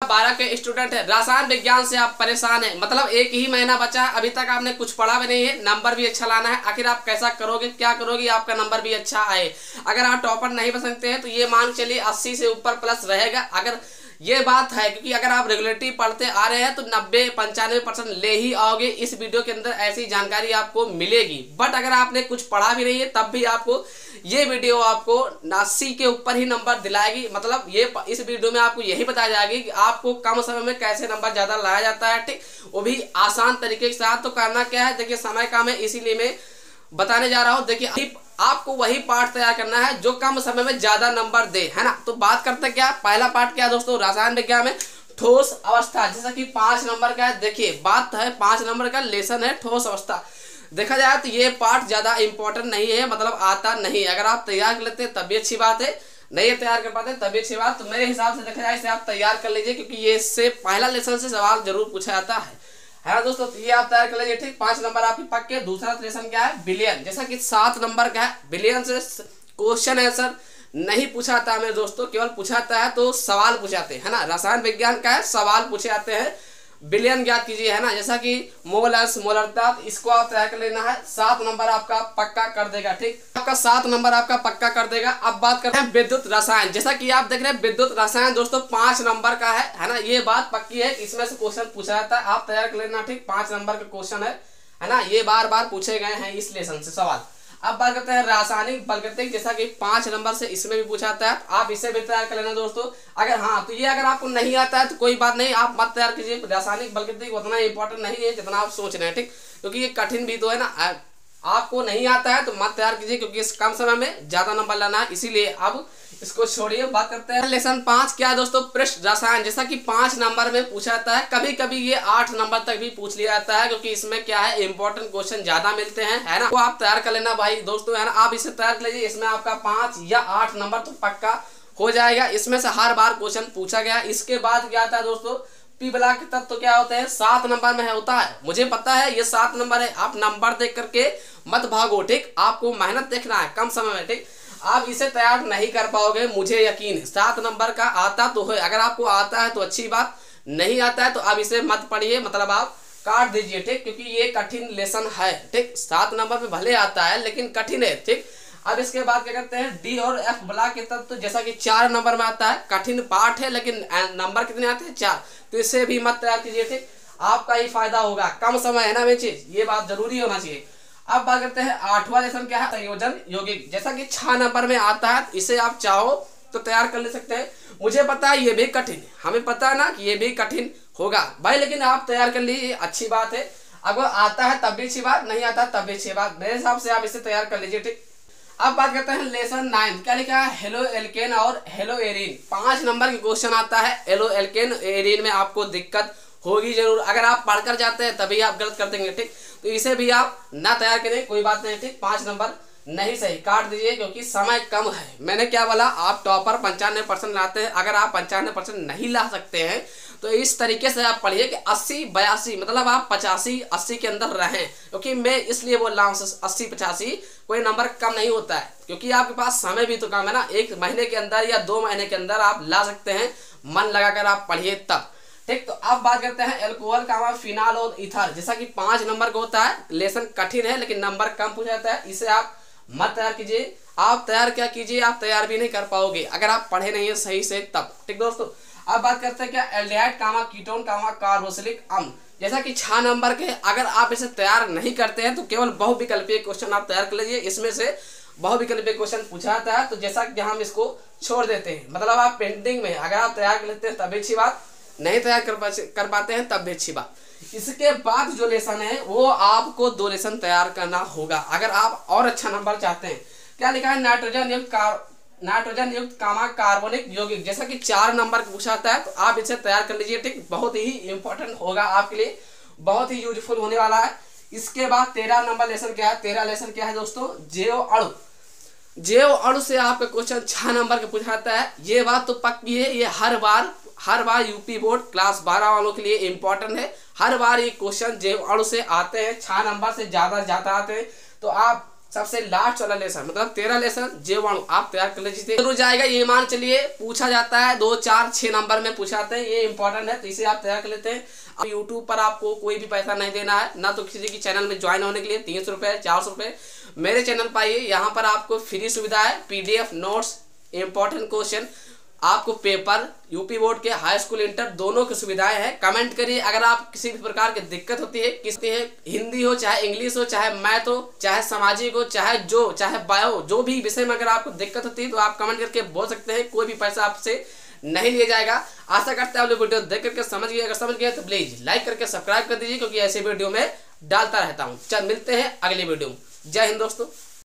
12 के स्टूडेंट है, रसायन विज्ञान से आप परेशान हैं, मतलब एक ही महीना बचा है, अभी तक आपने कुछ पढ़ा भी नहीं है, नंबर भी अच्छा लाना है, आखिर आप कैसा करोगे, क्या करोगे आपका नंबर भी अच्छा आए। अगर आप टॉपर नहीं बन सकते हैं तो ये मान चलिए 80 से ऊपर प्लस रहेगा। अगर ये बात है क्योंकि अगर आप रेगुलरली पढ़ते आ रहे हैं तो 90-95% ले ही आओगे। इस वीडियो के अंदर ऐसी जानकारी आपको मिलेगी। बट अगर आपने कुछ पढ़ा भी नहीं है तब भी आपको ये वीडियो आपको 80 के ऊपर ही नंबर दिलाएगी। मतलब ये इस वीडियो में आपको यही बताया जाएगी कि आपको कम समय में कैसे नंबर ज़्यादा लाया जाता है, ठीक, वो भी आसान तरीके के साथ। तो करना क्या है, देखिए समय कम है इसीलिए मैं बताने जा रहा हूँ। देखिए आपको वही पार्ट तैयार करना है जो कम समय में ज्यादा नंबर दे, है ना। तो बात करते हैं क्या, पहला पार्ट क्या है दोस्तों, रसायन विज्ञान में ठोस अवस्था, जैसा कि 5 नंबर का है। देखिए बात है 5 नंबर का लेसन है ठोस अवस्था। देखा जाए तो ये पार्ट ज्यादा इंपॉर्टेंट नहीं है, मतलब आता नहीं। अगर आप तैयार कर लेते हैं तब भी अच्छी बात है, नहीं तैयार कर पाते तब भी अच्छी बात। तो मेरे हिसाब से देखा जाए इसे आप तैयार कर लीजिए, क्योंकि ये इससे पहला लेसन से सवाल जरूर पूछा जाता है ना दोस्तों। तो ये आप तैयार कर लीजिए, ठीक। 5 नंबर आपके पक्के। दूसरा लेसन क्या है, बिलियन, जैसा कि 7 नंबर का है। बिलियन से क्वेश्चन आंसर नहीं पूछा जाता है मेरे दोस्तों, केवल पूछा जाता है तो सवाल पूछाते हैं, है ना। रसायन विज्ञान का है, सवाल पूछे जाते हैं। बिलियन ज्ञात कीजिए, है ना, जैसा कि मोल अंश मोलरता, इसको आप तैयार कर लेना है। 7 नंबर आपका पक्का कर देगा, ठीक, आपका 7 नंबर आपका पक्का कर देगा। अब बात करते हैं विद्युत रसायन, जैसा कि आप देख रहे हैं विद्युत रसायन दोस्तों 5 नंबर का है ना। ये बात पक्की है, इसमें से क्वेश्चन पूछा जाता है, आप तैयार कर लेना, ठीक। 5 नंबर का क्वेश्चन है ना, ये बार बार पूछे गए हैं इस लेसन से सवाल। अब बात करते हैं रासायनिक बलगतिक, जैसा कि 5 नंबर से इसमें भी पूछा जाता है, आप इसे भी तैयार कर लेना दोस्तों। अगर हाँ तो ये अगर आपको नहीं आता है तो कोई बात नहीं, आप मत तैयार कीजिए। रासायनिक बलगतिक उतना इंपॉर्टेंट नहीं है जितना आप सोच रहे हैं, ठीक, क्योंकि ये कठिन भी तो है ना। आपको नहीं आता है तो मत तैयार कीजिए, क्योंकि इस कम समय में ज्यादा नंबर लाना है, इसीलिए अब इसको छोड़िए। बात करते हैं लेसन 5 क्या है दोस्तों, पृष्ठ रसायन, जैसा कि 5 नंबर में पूछा जाता है। कभी कभी ये 8 नंबर तक भी पूछ लिया जाता है, क्योंकि इसमें क्या है इंपॉर्टेंट क्वेश्चन ज्यादा मिलते हैं, है ना। तो आप तैयार कर लेना भाई दोस्तों, है ना, आप इसे तैयार कर लीजिए। इसमें आपका 5 या 8 नंबर तो पक्का हो जाएगा, इसमें से हर बार क्वेश्चन पूछा गया। इसके बाद क्या आता है दोस्तों, पी ब्लॉक के तत्व तो क्या होते हैं, 7 नंबर में होता है। मुझे पता है ये 7 नंबर है, आप नंबर देख करके मत भागो, ठीक, आपको मेहनत देखना है कम समय में, ठीक। आप इसे तैयार नहीं कर पाओगे, मुझे यकीन है। 7 नंबर का आता तो है, अगर आपको आता है तो अच्छी बात, नहीं आता है तो आप इसे मत पढ़िए, मतलब आप काट दीजिए, ठीक, क्योंकि ये कठिन लेसन है, ठीक। 7 नंबर में भले आता है लेकिन कठिन है, ठीक। अब इसके बाद क्या करते हैं, डी और एफ ब्लॉक के तत्व, जैसा कि 4 नंबर में आता है। कठिन पार्ट है लेकिन नंबर कितने आते हैं, 4, तो इसे भी मत तैयार कीजिए, ठीक, आपका ही फायदा होगा, कम समय है ना वे चीज, ये बात जरूरी होना चाहिए। अब बात करते हैं 8वां लेसन क्या है, संयोजन यौगिक, जैसा कि 6 नंबर में आता है। इसे आप चाहो तो तैयार कर ले सकते हैं। मुझे पता है ये भी कठिन है, हमें पता है ना कि ये भी कठिन होगा भाई, लेकिन आप तैयार कर लीजिए, अच्छी बात है। अगर आता है तब भी अच्छी बात, नहीं आता तब भी अच्छी बात, मेरे हिसाब से आप इसे तैयार कर लीजिए, ठीक। अब बात करते हैं लेसन 9, क्या लिखा है, हेलो एल्केन और हेलो एरीन। 5 नंबर के क्वेश्चन आता है। हेलो एल्केन एरीन में आपको दिक्कत होगी जरूर, अगर आप पढ़कर जाते हैं तभी आप गलत कर देंगे, ठीक, तो इसे भी आप ना तैयार करें, कोई बात नहीं, ठीक। 5 नंबर नहीं सही, काट दीजिए, क्योंकि समय कम है। मैंने क्या बोला, आप टॉपर 95% लाते हैं, अगर आप 95% नहीं ला सकते हैं तो इस तरीके से आप पढ़िए कि 80-82, मतलब आप 85-80 के अंदर रहें, क्योंकि मैं इसलिए बोल रहा हूँ 80-85, कोई नंबर कम नहीं होता है, क्योंकि आपके पास समय भी तो कम है ना। 1 महीने के अंदर या 2 महीने के अंदर आप ला सकते हैं, मन लगाकर आप पढ़िए तब, ठीक। तो अब बात करते हैं एल्कोहल का फिनाल और ईथर, जैसा कि 5 नंबर का होता है। लेसन कठिन है लेकिन नंबर कम पूछा जाता है, इसे आप मत तैयार कीजिए। आप तैयार क्या कीजिए, आप तैयार भी नहीं कर पाओगे अगर आप पढ़े नहीं है सही से तब, ठीक दोस्तों। अब बात करते हैं क्या, एल्डिहाइड कीटोन कार्बोक्सिलिक अम्ल, जैसा कि 6 नंबर के। अगर आप इसे तैयार नहीं करते हैं तो केवल बहुविकल्पीय क्वेश्चन आप तैयार कर लीजिए, इसमें से बहुविकल्पीय क्वेश्चन पूछा जाता है। तो जैसा कि हम इसको छोड़ देते हैं, मतलब आप पेंटिंग में अगर आप तैयार कर लेते हैं तब अच्छी बात, नहीं तैयार कर पाते हैं तब भी अच्छी बात। इसके बाद जो लेसन है वो आपको 2 लेसन तैयार करना होगा, अगर आप और अच्छा नंबर चाहते हैं। क्या लिखा है, नाइट्रोजन युक्त कार्बनिक यौगिक, जैसा कि 4 नंबर का पूछा जाता है, तो आप इसे तैयार कर लीजिए, ठीक, बहुत ही इंपॉर्टेंट होगा आपके लिए, बहुत ही यूजफुल होने वाला है। इसके बाद 13 नंबर लेसन क्या है, 13 लेसन क्या है दोस्तों, जैव अणु। जैव अणु से आपका क्वेश्चन 6 नंबर का पूछा जाता है। ये बात तो पक्की है, ये हर बार यूपी बोर्ड क्लास 12 वालों के लिए इंपॉर्टेंट है। हर बार ये क्वेश्चन जैव अणु से आते हैं, 6 नंबर से ज्यादा आते हैं। तो आप सबसे लास्ट वाला लेसन मतलब 13 लेसन जीवाणु आप तैयार कर लीजिए। जरूर जाएगा, ये मान चलिए पूछा जाता है 2, 4, 6 नंबर में पूछाते हैं, ये इंपॉर्टेंट है, तो इसे आप तैयार कर लेते हैं। अब यूट्यूब पर आपको कोई भी पैसा नहीं देना है, ना तो किसी की चैनल में ज्वाइन होने के लिए 300 रुपये 400 रुपये। मेरे चैनल पर आइए, यहाँ पर आपको फ्री सुविधा है, PDF नोट्स, इंपॉर्टेंट क्वेश्चन, आपको पेपर, यूपी बोर्ड के, हाई स्कूल, इंटर दोनों की सुविधाएं हैं। कमेंट करिए अगर आप किसी भी प्रकार की दिक्कत होती है, किसी है हिंदी हो, चाहे इंग्लिश हो, चाहे मैथ हो, चाहे सामाजिक हो, चाहे बायो, जो भी विषय में अगर आपको दिक्कत होती है तो आप कमेंट करके बोल सकते हैं, कोई भी पैसा आपसे नहीं लिया जाएगा। आशा करते हैं आप लोग वीडियो देख करके समझ गए, अगर समझ गए तो प्लीज लाइक करके सब्सक्राइब कर दीजिए, क्योंकि ऐसे वीडियो में डालता रहता हूँ। चल मिलते हैं अगले वीडियो में। जय हिंद दोस्तों।